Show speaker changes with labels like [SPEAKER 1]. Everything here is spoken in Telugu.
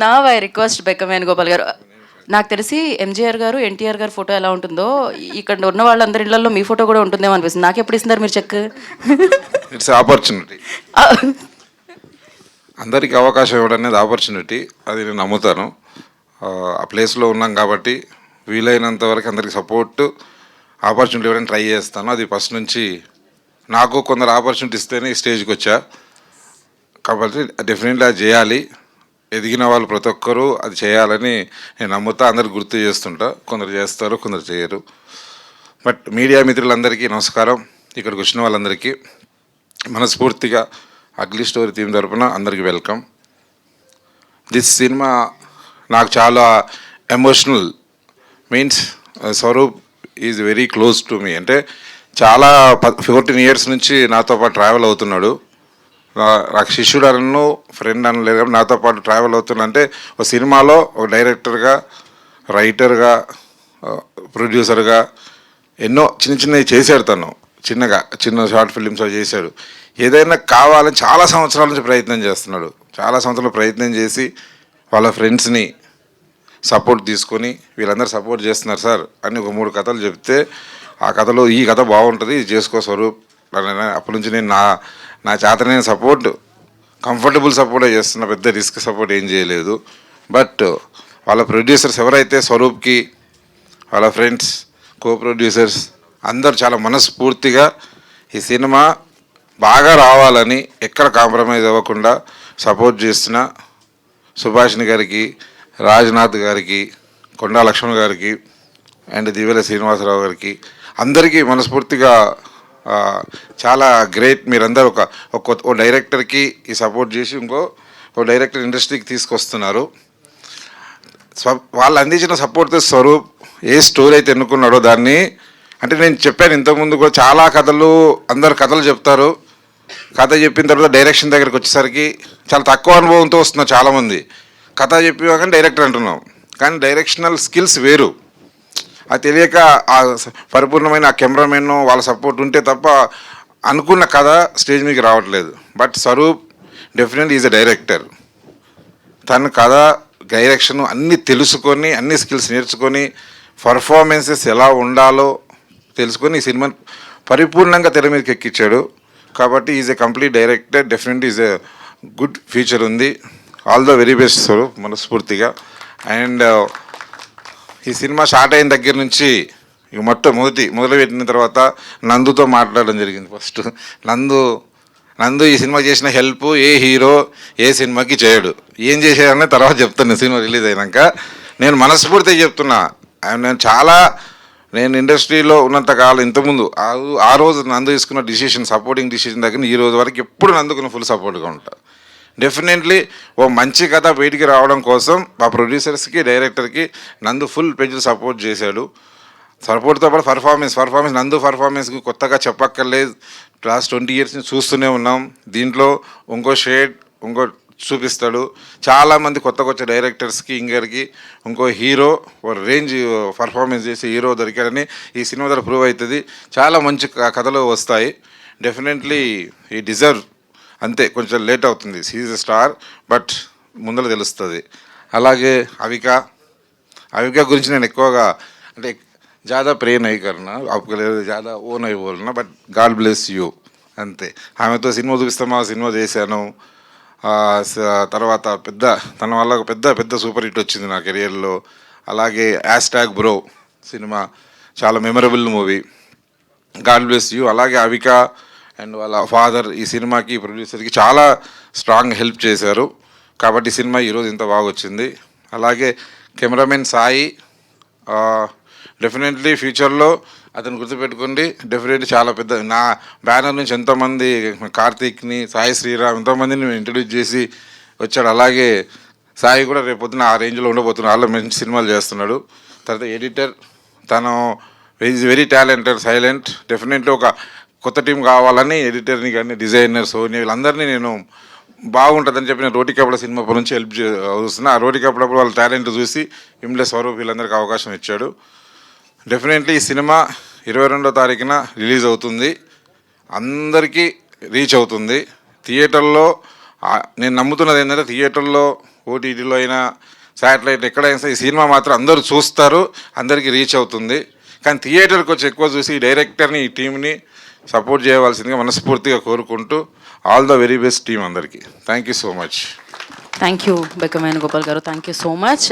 [SPEAKER 1] నా ఐ రిక్వెస్ట్ బెక్కం వేణుగోపాల్ గారు, నాకు తెలిసి ఎంజీఆర్ గారు ఎన్టీఆర్ గారు ఫోటో ఎలా ఉంటుందో ఇక్కడ ఉన్న వాళ్ళందరి ఇళ్లలో మీ ఫోటో కూడా ఉంటుందేమో అనిపిస్తుంది. నాకు ఎప్పుడు ఇస్తున్నారు మీరు చెక్?
[SPEAKER 2] It's opportunity. అందరికీ అవకాశం ఇవ్వడం అనేది ఆపర్చునిటీ, అది నేను నమ్ముతాను. ఆ ప్లేస్లో ఉన్నాం కాబట్టి వీలైనంత వరకు అందరికి సపోర్ట్ ఆపర్చునిటీ ఇవ్వడానికి ట్రై చేస్తాను. అది ఫస్ట్ నుంచి నాకు కొందరు ఆపర్చునిటీ ఇస్తేనే ఈ స్టేజ్కి వచ్చా కాబట్టి డెఫినెట్లీ అది చేయాలి. ఎదిగిన వాళ్ళు ప్రతి ఒక్కరూ అది చేయాలని నేను నమ్ముతా. అందరికి గుర్తు చేస్తుంటా. కొందరు చేస్తారు, కొందరు చేయరు. బట్ మీడియా మిత్రులందరికీ నమస్కారం. ఇక్కడికి వచ్చిన వాళ్ళందరికీ మనస్ఫూర్తిగా అగ్లీ స్టోరీ టీమ్ తరపున అందరికీ వెల్కమ్. దిస్ సినిమా నాకు చాలా emotional. Means Swaroop is very close to me. అంటే చాలా 14 years నుంచి నాతో పాటు ట్రావెల్ అవుతున్నాడు. నాకు శిష్యుడు అనను, ఫ్రెండ్ అనలేదు, నాతో పాటు ట్రావెల్ అవుతున్నా. అంటే ఒక సినిమాలో ఒక డైరెక్టర్గా, రైటర్గా, ప్రొడ్యూసర్గా ఎన్నో చిన్నవి చేశాడు. తను చిన్న షార్ట్ ఫిలిమ్స్ చేశాడు. ఏదైనా కావాలని చాలా సంవత్సరాల నుంచి ప్రయత్నం చేస్తున్నాడు. చాలా సంవత్సరాలు ప్రయత్నం చేసి వాళ్ళ ఫ్రెండ్స్ని సపోర్ట్ తీసుకొని వీళ్ళందరూ సపోర్ట్ చేస్తున్నారు సార్ అని ఒక 3 కథలు చెప్తే, ఆ కథలో ఈ కథ బాగుంటుంది, ఇది చేసుకో స్వరూప్. అప్పటి నుంచి నేను నా చేతనైన సపోర్ట్, కంఫర్టబుల్ సపోర్టే చేస్తున్నా. పెద్ద రిస్క్ సపోర్ట్ ఏం చేయలేదు. బట్ వాళ్ళ ప్రొడ్యూసర్స్ ఎవరైతే స్వరూప్కి, వాళ్ళ ఫ్రెండ్స్, కో ప్రొడ్యూసర్స్ అందరూ చాలా మనస్ఫూర్తిగా ఈ సినిమా బాగా రావాలని ఎక్కడ కాంప్రమైజ్ అవ్వకుండా సపోర్ట్ చేస్తున్న సుభాషిణి గారికి, రాజ్నాథ్ గారికి, కొండా లక్ష్మణ్ గారికి అండ్ దివ్యల శ్రీనివాసరావు గారికి అందరికీ మనస్ఫూర్తిగా చాలా గ్రేట్. మీరందరూ ఒక డైరెక్టర్కి ఈ సపోర్ట్ చేసి ఇంకో డైరెక్టర్ ఇండస్ట్రీకి తీసుకొస్తున్నారు. వాళ్ళు అందించిన సపోర్ట్తో స్వరూప్ ఏ స్టోరీ అయితే ఎన్నుకున్నాడో దాన్ని, అంటే నేను చెప్పాను ఇంతకుముందు కూడా, చాలా కథలు అందరు కథలు చెప్తారు. కథ చెప్పిన తర్వాత డైరెక్షన్ దగ్గరికి వచ్చేసరికి చాలా తక్కువ అనుభవంతో వస్తున్నారు చాలామంది. కథ చెప్పి కానీ డైరెక్టర్ అంటున్నాం, కానీ డైరెక్షనల్ స్కిల్స్ వేరు. అది తెలియక ఆ పరిపూర్ణమైన ఆ కెమెరామెన్ వాళ్ళ సపోర్ట్ ఉంటే తప్ప అనుకున్న కథ స్టేజ్ మీదకి రావట్లేదు. But Swaroop definitely is a director. తన కథ, డైరెక్షన్ అన్నీ తెలుసుకొని, అన్ని స్కిల్స్ నేర్చుకొని, పర్ఫార్మెన్సెస్ ఎలా ఉండాలో తెలుసుకొని ఈ సినిమాని పరిపూర్ణంగా తెర మీదకి ఎక్కించాడు. కాబట్టి is a complete director. Definitely is a good future ఉంది. All the very best Swaroop, మనస్ఫూర్తిగా. అండ్ ఈ సినిమా స్టార్ట్ అయిన దగ్గర నుంచి ఇక మొదలుపెట్టిన తర్వాత నందుతో మాట్లాడడం జరిగింది. ఫస్ట్ నందు ఈ సినిమా చేసిన హెల్ప్ ఏ హీరో ఏ సినిమాకి చేయడు. ఏం చేశాడనే తర్వాత చెప్తాను సినిమా రిలీజ్ అయినాక. నేను మనస్ఫూర్తిగా చెప్తున్నా, నేను ఇండస్ట్రీలో ఉన్నంతకాలం ఇంతకుముందు ఆ రోజు నందు తీసుకున్న డిసిషన్, సపోర్టింగ్ డిసిషన్ దగ్గర ఈ రోజు వరకు ఎప్పుడు నందుకున్న ఫుల్ సపోర్ట్గా ఉంటా. డెఫినెట్లీ ఓ మంచి కథ బయటికి రావడం కోసం మా ప్రొడ్యూసర్స్కి, డైరెక్టర్కి నందు ఫుల్ పేజీలు సపోర్ట్ చేశాడు. సపోర్ట్తో పాటు పర్ఫార్మెన్స్ నందు పర్ఫార్మెన్స్కి కొత్తగా చెప్పక్కర్లేదు. లాస్ట్ 20 years నుంచి చూస్తూనే ఉన్నాం. దీంట్లో ఇంకో చూపిస్తాడు. చాలామంది కొత్త డైరెక్టర్స్కి, ఇంగర్కి ఇంకో హీరో రేంజ్ పర్ఫార్మెన్స్ చేసి హీరో దొరికాడని ఈ సినిమా ద్వారా ప్రూవ్ అవుతుంది. చాలా మంచి కథలు వస్తాయి. డెఫినెట్లీ ఈ డిజర్వ్. అంతే, కొంచెం లేట్ అవుతుంది. సీజ్ స్టార్, బట్ ముందర తెలుస్తుంది. అలాగే అవిక గురించి నేను ఎక్కువగా అంటే ज़्यादा प्रे नहीं करना, आपके लिए ज़्यादा वो नहीं बोलना, बट गाड ब्लेस यू అంతే. ఆమెతో సినిమా చూపిస్తామా, సినిమా చేశాను. తర్వాత తన వల్ల పెద్ద సూపర్ హిట్ వచ్చింది నా కెరియర్లో. అలాగే #బ్రో సినిమా చాలా memorable movie. God bless you. అలాగే అవిక అండ్ వాళ్ళ ఫాదర్ ఈ సినిమాకి, ప్రొడ్యూసర్కి చాలా స్ట్రాంగ్ హెల్ప్ చేశారు. కాబట్టి సినిమా ఈరోజు ఇంత బాగా వచ్చింది. అలాగే కెమెరామెన్ సాయి, డెఫినెట్లీ ఫ్యూచర్లో అతను గుర్తుపెట్టుకోండి. డెఫినెట్లీ చాలా పెద్ద, నా బ్యానర్ నుంచి ఎంతోమంది, కార్తీక్ని, సాయి శ్రీరామ్ ఎంతోమందిని ఇంట్రడ్యూస్ చేసి వచ్చాడు. అలాగే సాయి కూడా రేపొద్దున ఆ రేంజ్లో ఉండబోతున్నాడు. వాళ్ళు మంచి సినిమాలు చేస్తున్నాడు. తర్వాత ఎడిటర్, తను is very talented, silent. Definitely ఒక కొత్త టీం కావాలని ఎడిటర్ని కానీ, డిజైనర్ సోని వీళ్ళందరినీ నేను బాగుంటుందని చెప్పి నేను రోటి కపడ సినిమా నుంచి హెల్ప్ చూస్తున్నా. ఆ రోటి కపడప్పుడు వాళ్ళ టాలెంట్ చూసి ఇమ్లే స్వరూప్ వీళ్ళందరికీ అవకాశం ఇచ్చాడు. డెఫినెట్లీ ఈ సినిమా 22వ తారీఖున రిలీజ్ అవుతుంది. అందరికీ రీచ్ అవుతుంది. థియేటర్లో నేను నమ్ముతున్నది ఏంటంటే, థియేటర్లో ఓటీటీలో అయినా శాటిలైట్ ఎక్కడైనా సరే ఈ సినిమా మాత్రం అందరూ చూస్తారు, అందరికీ రీచ్ అవుతుంది. కానీ థియేటర్కి వచ్చి ఎక్కువ చూసి ఈ డైరెక్టర్ని ఈ టీంని సపోర్ట్ చేయవలసిందిగా మనస్ఫూర్తిగా కోరుకుంటూ all the very best team అందరికీ. Thank you so much.
[SPEAKER 1] Thank you Bekka Venugopal garu, thank you so much.